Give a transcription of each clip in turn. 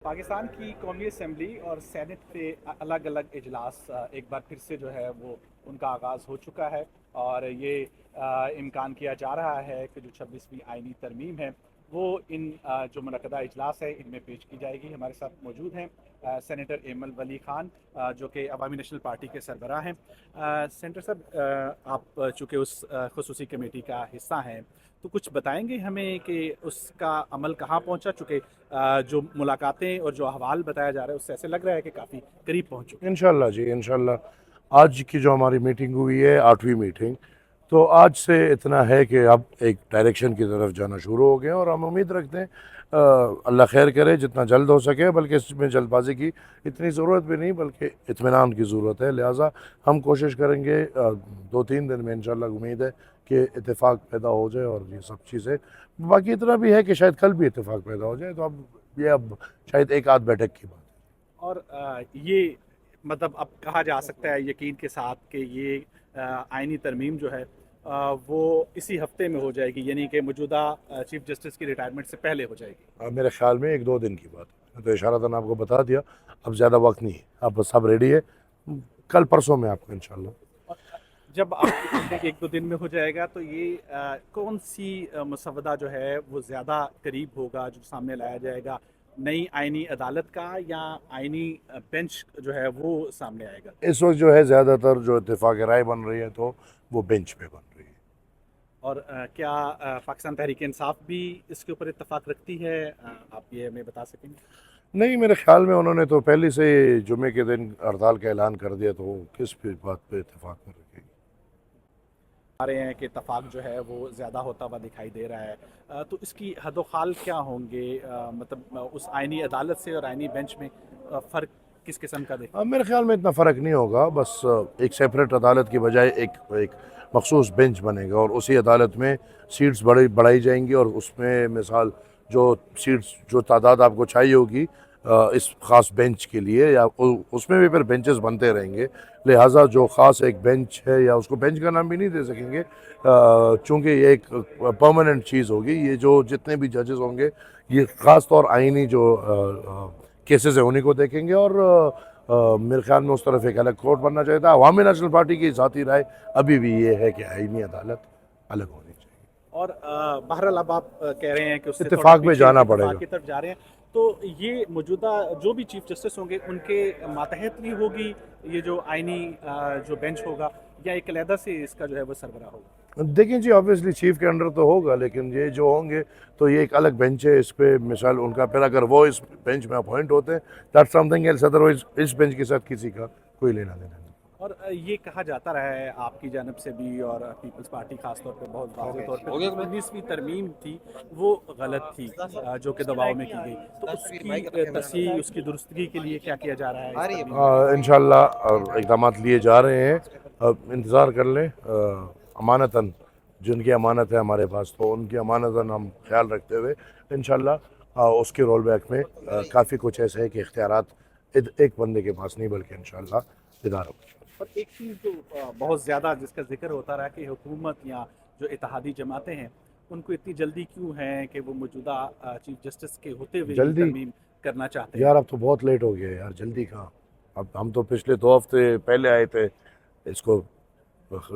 پاکستان کی قومی اسمبلی اور سینٹ کے الگ الگ اجلاس ایک بار پھر سے جو ہے وہ ان کا آغاز ہو چکا ہے، اور یہ امکان کیا جا رہا ہے کہ جو 26ویں آئینی ترمیم ہے وہ ان جو منعقدہ اجلاس ہے ان میں پیش کی جائے گی۔ ہمارے ساتھ موجود ہیں سینیٹر ایمل ولی خان، جو کہ عوامی نیشنل پارٹی کے سربراہ ہیں۔ سینیٹر صاحب، آپ چونکہ اس خصوصی کمیٹی کا حصہ ہیں، تو کچھ بتائیں گے ہمیں کہ اس کا عمل کہاں پہنچا؟ چونکہ جو ملاقاتیں اور جو احوال بتایا جا رہا ہے اس سے ایسے لگ رہا ہے کہ کافی قریب پہنچ چکے ہیں۔ انشاءاللہ جی، انشاءاللہ آج کی جو ہماری میٹنگ ہوئی ہے 8ویں میٹنگ، تو آج سے اتنا ہے کہ اب ایک ڈائریکشن کی طرف جانا شروع ہو گئے، اور ہم امید رکھتے ہیں اللہ خیر کرے جتنا جلد ہو سکے، بلکہ اس میں جلد بازی کی اتنی ضرورت بھی نہیں بلکہ اطمینان کی ضرورت ہے۔ لہٰذا ہم کوشش کریں گے 2-3 دن میں انشاءاللہ امید ہے کہ اتفاق پیدا ہو جائے، اور یہ سب چیزیں باقی اتنا بھی ہے کہ شاید کل بھی اتفاق پیدا ہو جائے، تو اب شاید ایک آدھ بیٹھک کی بات ہے۔ اور یہ مطلب اب کہا جا سکتا ہے یقین کے ساتھ کہ یہ آئینی ترمیم جو ہے وہ اسی ہفتے میں ہو جائے گی، یعنی کہ موجودہ چیف جسٹس کی ریٹائرمنٹ سے پہلے ہو جائے گی؟ میرے خیال میں 1-2 دن کی بات ہے، میں تو اشارتاً آپ کو بتا دیا، اب زیادہ وقت نہیں ہے، اب سب ریڈی ہے، کل پرسوں میں آپ کو انشاءاللہ۔ اور جب آپ کہتے ہیں کہ 1-2 دن میں ہو جائے گا، تو یہ کون سی مسودہ جو ہے وہ زیادہ قریب ہوگا جو سامنے لایا جائے گا؟ نئی آئینی عدالت کا یا آئینی بینچ جو ہے وہ سامنے آئے گا؟ اس وقت جو ہے زیادہ تر جو اتفاق رائے بن رہی ہے تو وہ بینچ پہ بن رہی ہے۔ اور کیا پاکستان تحریک انصاف بھی اس کے اوپر اتفاق رکھتی ہے؟ آپ یہ ہمیں بتا سکیں گے؟ نہیں، میرے خیال میں انہوں نے تو پہلے سے جمعے کے دن ہڑتال کا اعلان کر دیا، تو وہ کس بات پہ اتفاق کر رکھے گی؟ آ رہے ہیں کہ اتفاق جو ہے وہ زیادہ ہوتا ہوا دکھائی دے رہا ہے، تو اس کی حد و خال کیا ہوں گے؟ مطلب اس آئینی عدالت سے اور آئینی بینچ میں فرق کس قسم کا دیکھیں؟ میرے خیال میں اتنا فرق نہیں ہوگا، بس ایک سیپریٹ عدالت کی بجائے ایک مخصوص بینچ بنے گا، اور اسی عدالت میں سیٹس بڑھائی جائیں گی، اور اس میں مثال جو سیٹس جو تعداد آپ کو چاہیے ہوگی اس خاص بینچ کے لیے، یا اس میں بھی پھر بینچز بنتے رہیں گے، لہٰذا جو خاص ایک بینچ ہے، یا اس کو بینچ کا نام بھی نہیں دے سکیں گے چونکہ یہ ایک پرماننٹ چیز ہوگی، یہ جو جتنے بھی ججز ہوں گے یہ خاص طور آئینی جو کیسز ہیں انہیں کو دیکھیں گے، اور میرے خیال میں اس طرف ایک الگ کورٹ بننا چاہیے تھا۔ عوامی نیشنل پارٹی کی ذاتی رائے ابھی بھی یہ ہے کہ آئینی عدالت الگ ہونی چاہیے۔ اور بہرحال اب آپ کہہ رہے ہیں کہ اس سے تھوڑا اتفاق میں پیچھے جانا پڑے اتفاق گا۔ کی طرف جا رہے ہیں، تو یہ موجودہ جو بھی چیف جسٹس ہوں گے ان کے ماتحت نہیں ہوگی یہ جو آئینی جو بینچ ہوگا، یا ایک علیحدہ سے اس کا جو ہے وہ سربراہ ہوگا؟ دیکھیں جی، آبویسلی چیف کے انڈر تو ہوگا، لیکن یہ جو ہوں گے تو یہ ایک الگ بینچ ہے، اس پہ مثال ان کا پھر اگر وہ اس بینچ میں اپوائنٹ ہوتے ہیں that something else, otherwise اس بینچ کے ساتھ کسی کا کوئی لینا دینا نہیں۔ اور یہ کہا جاتا رہا ہے آپ کی جانب سے بھی، اور پیپلز پارٹی خاص طور پہ بہت واضح طور پہ، 19ویں ترمیم تھی وہ غلط تھی جو کہ دباؤ میں کی گئی، تو اس کی تصحیح، اس کی درستگی کے لیے کیا کیا جا رہا ہے اس ترمیم میں؟ انشاءاللہ اقدامات لیے جا رہے ہیں، انتظار کر لیں، امانتاً جن کی امانت ہے ہمارے پاس، تو ان کی امانتاً ہم خیال رکھتے ہوئے انشاءاللہ اس کے رول بیک میں کافی کچھ ایسے ہے کہ اختیارات ایک بندے کے پاس نہیں بلکہ انشاءاللہ اداروں میں۔ اور ایک چیز جو بہت زیادہ جس کا ذکر ہوتا رہا کہ حکومت یا جو اتحادی جماعتیں ہیں ان کو اتنی جلدی کیوں ہے کہ وہ موجودہ چیف جسٹس کے ہوتے ہوئے ہی جلدی ترمیم کرنا چاہتے ہیں؟ یار اب تو بہت لیٹ ہو گیا یار، جلدی کہاں؟ اب ہم تو پچھلے 2 ہفتے پہلے آئے تھے اس کو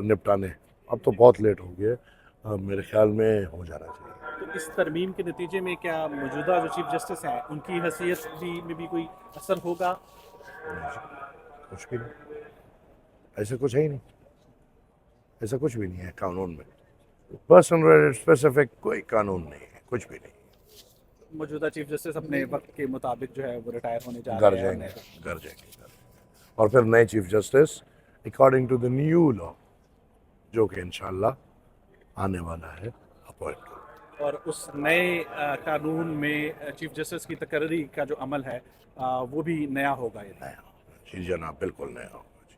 نپٹانے، اب تو بہت لیٹ ہو گیا، میرے خیال میں ہو جانا چاہیے۔ تو اس ترمیم کے نتیجے میں کیا موجودہ جو چیف جسٹس ہیں ان کی حیثیت میں بھی کوئی اثر ہوگا؟ کچھ بھی نہیں، ایسا کچھ ہے ہی نہیں، ایسا کچھ بھی نہیں ہے قانون میں، پرسنل اسپیسیفک کوئی قانون نہیں ہے، کچھ بھی نہیں۔ موجودہ چیف جسٹس اپنے وقت کے مطابق جو ہے وہ ریٹائر ہونے جا گھر رہے ہیں، اور جائیں گے، نئے گھر جائیں گے، اور پھر نئے chief justice according to the new law جو کہ انشاءاللہ آنے والا ہے اپوائنٹ۔ اور اس نئے قانون میں چیف جسٹس کی تقرری کا جو عمل ہے وہ بھی نیا ہوگا یہ؟ نیا جی جناب، بالکل نیا ہوگا جی۔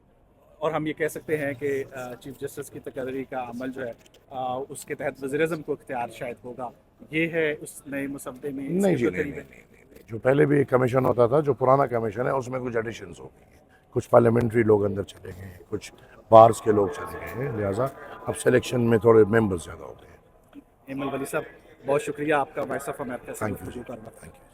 اور ہم یہ کہہ سکتے ہیں کہ چیف جسٹس کی تقرری کا عمل جو ہے اس کے تحت وزیر اعظم کو اختیار شاید ہوگا، یہ ہے اس نئے مسودے میں اس نہیں کے جی، جو نہیں قریب ہے؟ نہیں نہیں نہیں، جو پہلے بھی کمیشن ہوتا تھا، جو پرانا کمیشن ہے اس میں کچھ ایڈیشنز ہو گئی ہیں، کچھ پارلیمنٹری لوگ اندر چلے گئے ہیں، کچھ بارز کے لوگ چلے گئے ہیں، لہٰذا اب سلیکشن میں تھوڑے ممبرز زیادہ ہوتے ہیں۔ ایمل ولی صاحب، بہت شکریہ آپ کا، وائس آف امریکہ سے تھینک یو گفتگو جی، کرنا۔ Thank you.